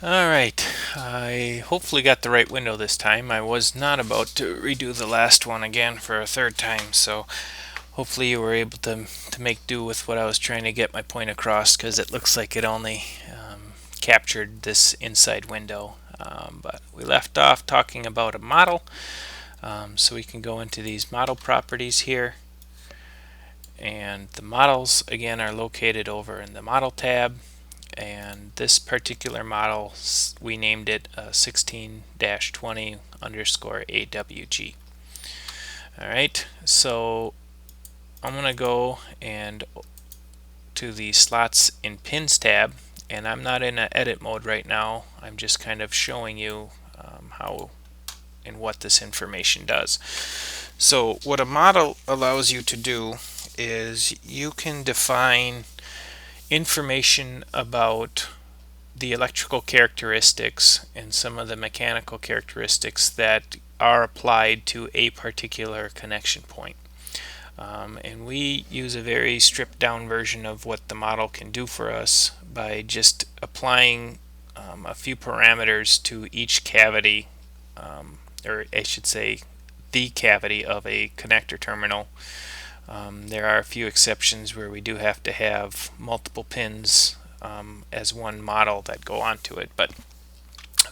Alright, I hopefully got the right window this time. I was not about to redo the last one again for a third time, so hopefully you were able to make do with what I was trying to get my point across, because it looks like it only captured this inside window. But we left off talking about a model, so we can go into these model properties here. And the models, again, are located over in the Model tab. And this particular model, we named it 16-20 underscore AWG. Alright, so I'm going to go and to the slots and pins tab, and I'm not in an edit mode right now. I'm just kind of showing you how and what this information does. So what a model allows you to do is you can define information about the electrical characteristics and some of the mechanical characteristics that are applied to a particular connection point. And we use a very stripped down version of what the model can do for us by just applying a few parameters to each cavity, or I should say the cavity of a connector terminal. There are a few exceptions where we do have to have multiple pins as one model that go onto it, but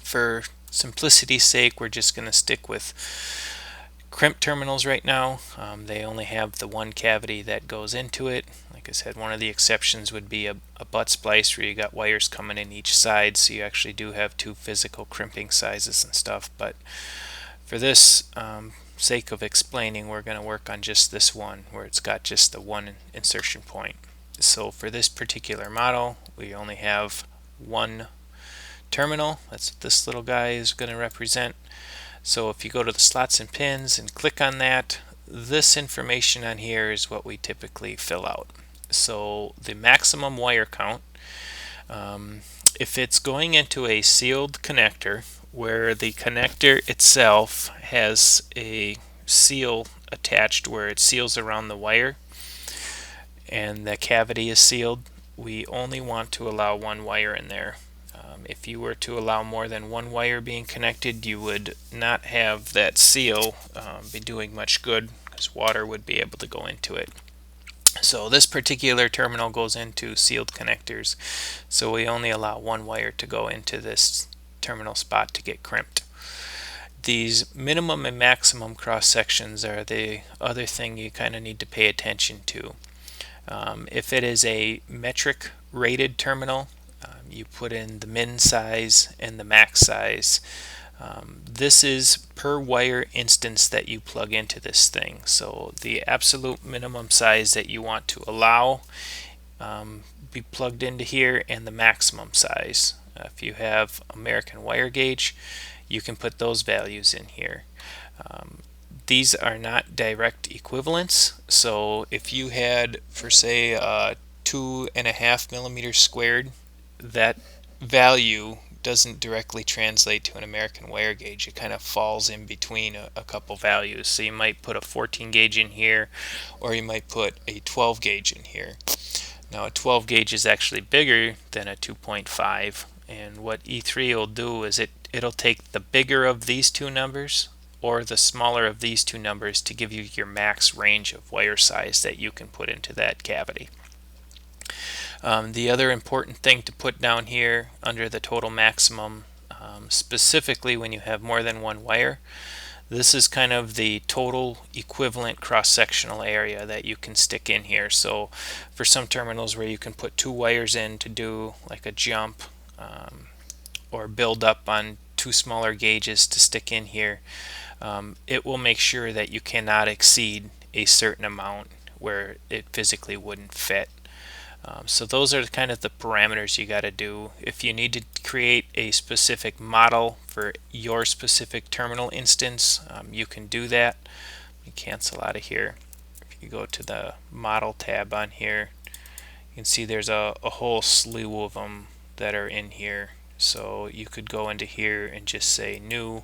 for simplicity's sake we're just going to stick with crimp terminals right now. They only have the one cavity that goes into it. Like I said, one of the exceptions would be a butt splice where you got wires coming in each side, so you actually do have two physical crimping sizes and stuff. But for this sake of explaining, we're going to work on just this one where it's got just the one insertion point. So for this particular model, we only have one terminal. That's what this little guy is going to represent. So if you go to the slots and pins and click on that, this information on here is what we typically fill out. So the maximum wire count, if it's going into a sealed connector where the connector itself has a seal attached where it seals around the wire and the cavity is sealed, we only want to allow one wire in there. If you were to allow more than one wire being connected, you would not have that seal be doing much good, because water would be able to go into it. So this particular terminal goes into sealed connectors, so we only allow one wire to go into this terminal spot to get crimped. These minimum and maximum cross sections are the other thing you kind of need to pay attention to. If it is a metric rated terminal, you put in the min size and the max size. This is per wire instance that you plug into this thing. So the absolute minimum size that you want to allow be plugged into here, and the maximum size. If you have American wire gauge, you can put those values in here. These are not direct equivalents, so if you had, for say, 2.5 millimeters squared, that value doesn't directly translate to an American wire gauge. It kind of falls in between a couple values. So you might put a 14 gauge in here, or you might put a 12 gauge in here. Now a 12 gauge is actually bigger than a 2.5, and what E3 will do is it'll take the bigger of these two numbers or the smaller of these two numbers to give you your max range of wire size that you can put into that cavity. The other important thing to put down here under the total maximum, specifically when you have more than one wire, this is kind of the total equivalent cross-sectional area that you can stick in here. So for some terminals where you can put two wires in to do like a jump, or build up on two smaller gauges to stick in here, it will make sure that you cannot exceed a certain amount where it physically wouldn't fit. So those are kind of the parameters you got to do. If you need to create a specific model for your specific terminal instance, you can do that. You cancel out of here. If you go to the model tab on here, you can see there's a whole slew of them that are in here. So you could go into here and just say new.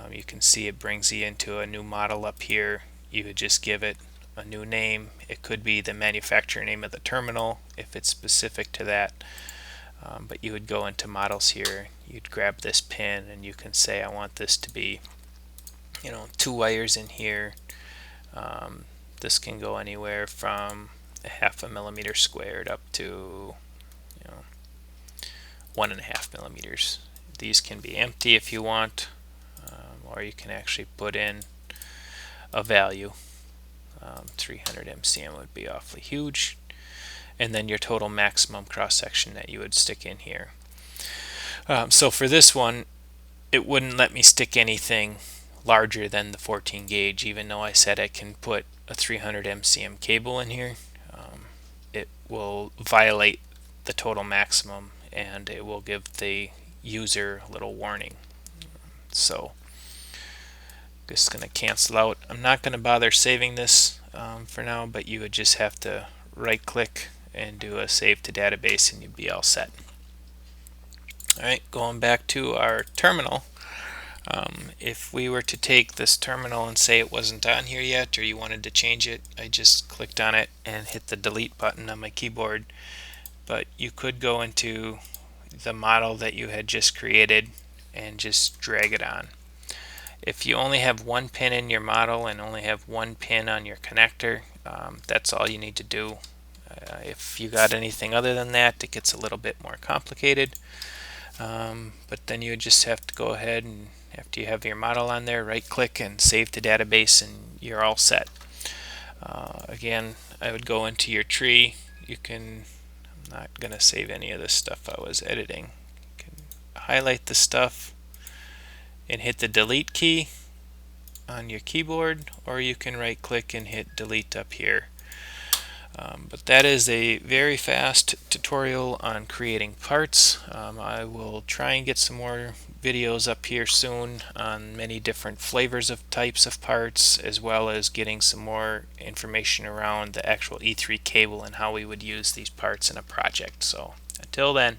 You can see it brings you into a new model up here. You would just give it a new name. It could be the manufacturer name of the terminal if it's specific to that. but you would go into models here, you'd grab this pin, and you can say I want this to be 2 wires in here. This can go anywhere from a 1/2 millimeter squared up to 1.5 millimeters. These can be empty if you want, or you can actually put in a value. 300 MCM would be awfully huge, and then your total maximum cross section that you would stick in here. So for this one, it wouldn't let me stick anything larger than the 14 gauge, even though I said I can put a 300 MCM cable in here. It will violate the total maximum, and it will give the user a little warning. So just going to cancel out. I'm not going to bother saving this for now, but you would just have to right click and do a save to database, and you'd be all set. Alright, going back to our terminal. If we were to take this terminal and say it wasn't on here yet, or you wanted to change it, I just clicked on it and hit the delete button on my keyboard. But you could go into the model that you had just created and just drag it on. If you only have one pin in your model and only have one pin on your connector, that's all you need to do. If you got anything other than that, it gets a little bit more complicated. But then you just have to go ahead and, after you have your model on there, right click and save to database, and you're all set. Again, I would go into your tree. I'm not going to save any of this stuff I was editing. You can highlight the stuff and hit the delete key on your keyboard, or you can right click and hit delete up here. But that is a very fast tutorial on creating parts. I will try and get some more videos up here soon on many different flavors of types of parts, as well as getting some more information around the actual E3 cable and how we would use these parts in a project. So until then.